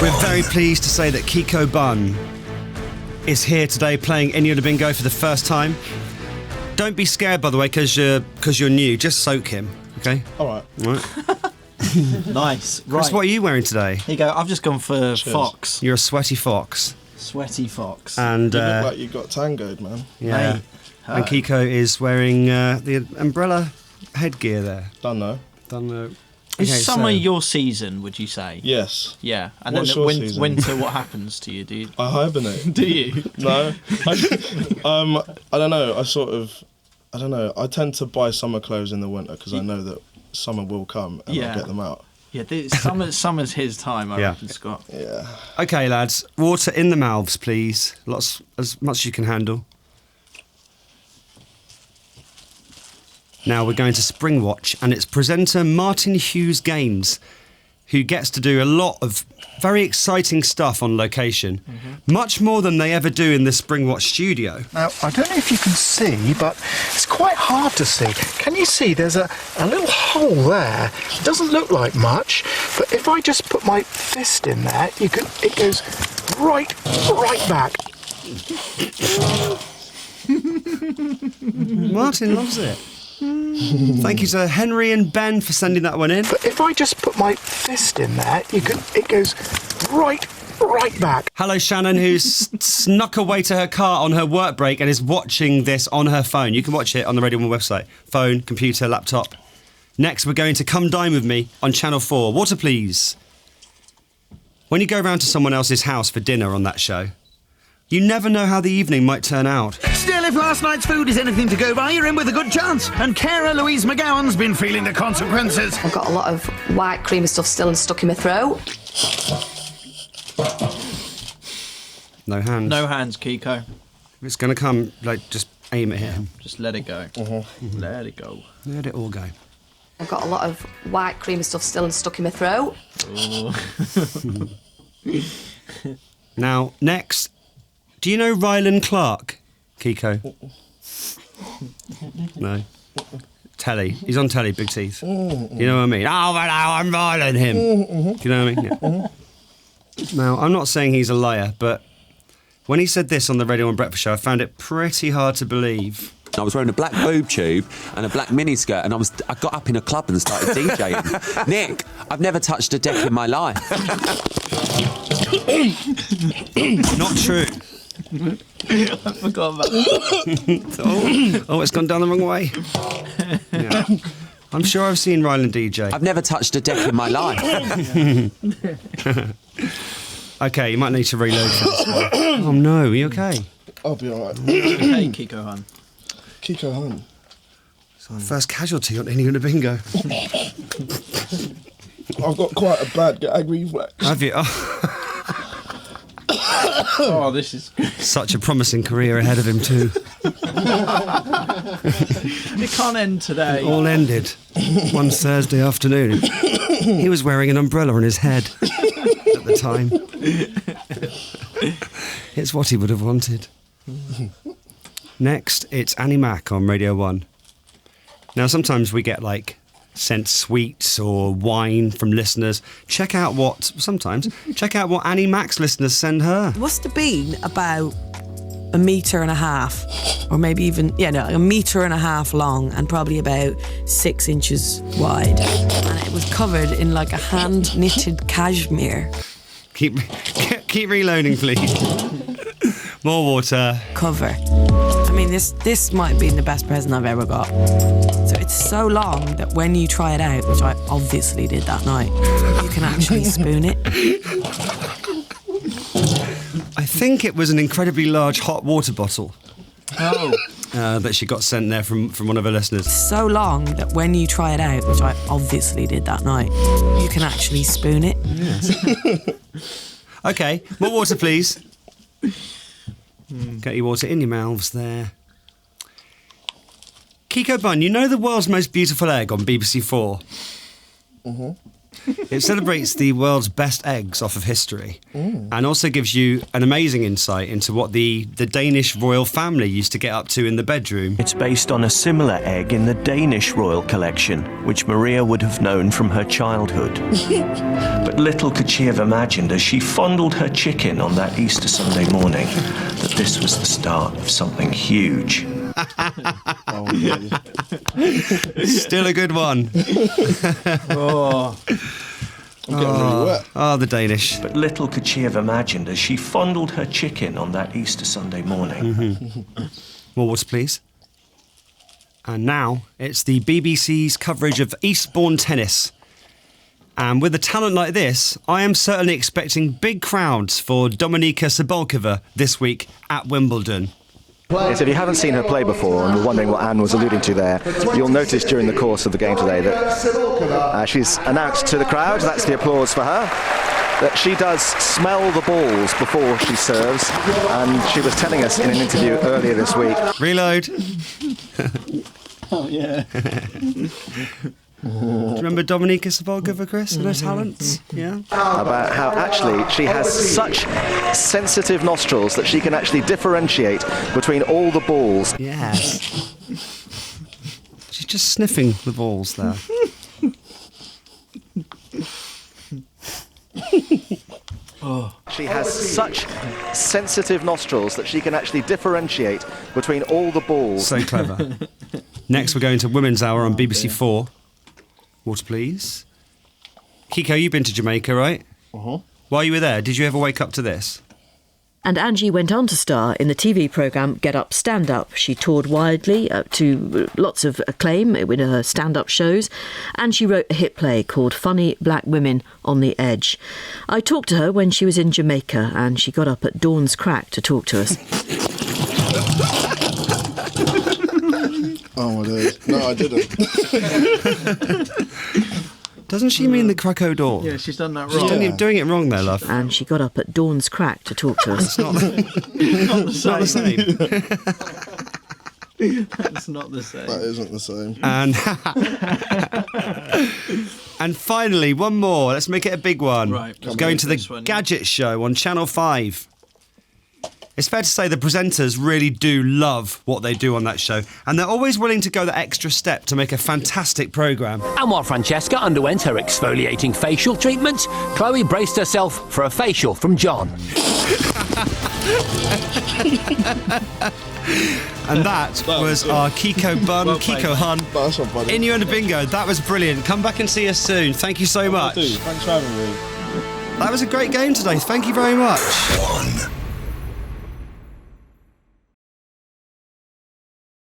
We're very pleased to say that Kiko Bun is here today playing Innuendo Bingo for the first time. Don't be scared, by the way, because you're new. Just soak him, okay? All right. Nice. Chris, right. What are you wearing today? Here you go. I've just gone for fox. You're a sweaty fox. Sweaty fox. And You look like you got tangoed, man. yeah. Mate. And Kiko is wearing the umbrella headgear there. Don't know. Don't know. Is Okay, summer so- your season, would you say? Yes. Yeah. And What's then your the season? winter, what happens to you? Do you? I hibernate. Do you? No. I don't know. I don't know. I tend to buy summer clothes in the winter because I know that summer will come and Yeah. I'll get them out. Yeah, summer's his time, I reckon, Scott. Yeah. Okay, lads. Water in the mouths, please. As much as you can handle. Now we're going to Spring Watch, and it's presenter Martin Hughes Gaines, who gets to do a lot of very exciting stuff on location, much more than they ever do in the Spring Watch studio. Now, I don't know if you can see, but it's quite hard to see. Can you see there's a little hole there? It doesn't look like much, but if I just put my fist in there, it goes right back. Martin loves it. Thank you to Henry and Ben for sending that one in. But if I just put my fist in there, it goes right back. Hello, Shannon, who's snuck away to her car on her work break and is watching this on her phone. You can watch it on the Radio 1 website. Phone, computer, laptop. Next, we're going to Come Dine With Me on Channel 4. Water, please. When you go round to someone else's house for dinner on that show, you never know how the evening might turn out. Still, if last night's food is anything to go by, you're in with a good chance. And Cara Louise McGowan's been feeling the consequences. I've got a lot of white creamy stuff still stuck in my throat. No hands. No hands, Kiko. If it's going to come, just aim at him. Just let it go. Let it go. Let it all go. I've got a lot of white creamy stuff still stuck in my throat. Now, next, do you know Rylan Clark, Kiko? No. Telly. He's on telly, big teeth. You know what I mean? Oh, but I'm Rylan him. Do you know what I mean? Yeah. Now, I'm not saying he's a liar, but when he said this on the Radio 1 Breakfast Show, I found it pretty hard to believe. I was wearing a black boob tube and a black miniskirt, and I got up in a club and started DJing. Nick, I've never touched a deck in my life. Not true. I forgot about that. Oh, it's gone down the wrong way. Yeah. I'm sure I've seen Rylan DJ. I've never touched a deck in my life. Okay, you might need to reload for this one. Oh no, are you okay? I'll be all right. Hey, Kiko Han. Kiko Hun. First casualty on Innuendo Bingo. I've got quite a bad gag reflex. Have you? Oh, this is good. Such a promising career ahead of him too. It can't end today. All ended one Thursday afternoon. He was wearing an umbrella on his head at the time. It's what he would have wanted. Next, it's Annie Mac on Radio 1. Now, sometimes we get, sent sweets or wine from listeners. Check out what Annie Mac's listeners send her. Must have been about 1.5 meters, or maybe even, 1.5 meters long and probably about 6 inches wide. And it was covered in a hand-knitted cashmere. Keep reloading, please. More water. Cover. I mean, this might have been the best present I've ever got. So it's so long that when you try it out, which I obviously did that night, you can actually spoon it. I think it was an incredibly large hot water bottle. Oh. That she got sent there from one of her listeners. So long that when you try it out, which I obviously did that night, you can actually spoon it. Yes. Okay, more water, please. Get your water in your mouths there. Kiko Bun, you know the world's most beautiful egg on BBC 4? It celebrates the world's best eggs off of history and also gives you an amazing insight into what the Danish royal family used to get up to in the bedroom. It's based on a similar egg in the Danish royal collection, which Maria would have known from her childhood. But little could she have imagined as she fondled her chicken on that Easter Sunday morning that this was the start of something huge. Oh, yeah. Still a good one. Oh, I'm getting really wet. Oh, the Danish. But little could she have imagined as she fondled her chicken on that Easter Sunday morning. More water, please. And now it's the BBC's coverage of Eastbourne tennis. And with a talent like this, I am certainly expecting big crowds for Dominika Sabolkova this week at Wimbledon. Yes, if you haven't seen her play before and were wondering what Anne was alluding to there, you'll notice during the course of the game today that she's announced to the crowd, that's the applause for her, that she does smell the balls before she serves, and she was telling us in an interview earlier this week. Reload. oh yeah. Do you remember Dominika Sabolkova, Chris, and her talents? Yeah. About how actually she has such sensitive nostrils that she can actually differentiate between all the balls. Yes. She's just sniffing the balls there. She has such sensitive nostrils that she can actually differentiate between all the balls. So clever. Next, we're going to Women's Hour on BBC 4. Water, please. Kiko, you've been to Jamaica, right? Uh-huh. While you were there, did you ever wake up to this? And Angie went on to star in the TV programme Get Up, Stand Up. She toured widely to lots of acclaim in her stand-up shows, and she wrote a hit play called Funny Black Women on the Edge. I talked to her when she was in Jamaica, and she got up at dawn's crack to talk to us. Oh my days. No, I didn't. Doesn't she mean the crack o' dawn? Yeah, she's done that She's wrong. doing it wrong there, love. And she got up at dawn's crack to talk to us. It's not the same. That's not the same. That isn't the same. And finally, one more. Let's make it a big one. Right, let's Going make to the this one, yeah. Gadget Show on Channel 5. It's fair to say the presenters really do love what they do on that show, and they're always willing to go the extra step to make a fantastic programme. And while Francesca underwent her exfoliating facial treatment, Chloe braced herself for a facial from John. And that was our Kiko Bun, Well Kiko played. Hun, That's not funny. Innuendo Bingo. That was brilliant. Come back and see us soon. Thank you so much. Dude, thanks for having me. That was a great game today. Thank you very much. One.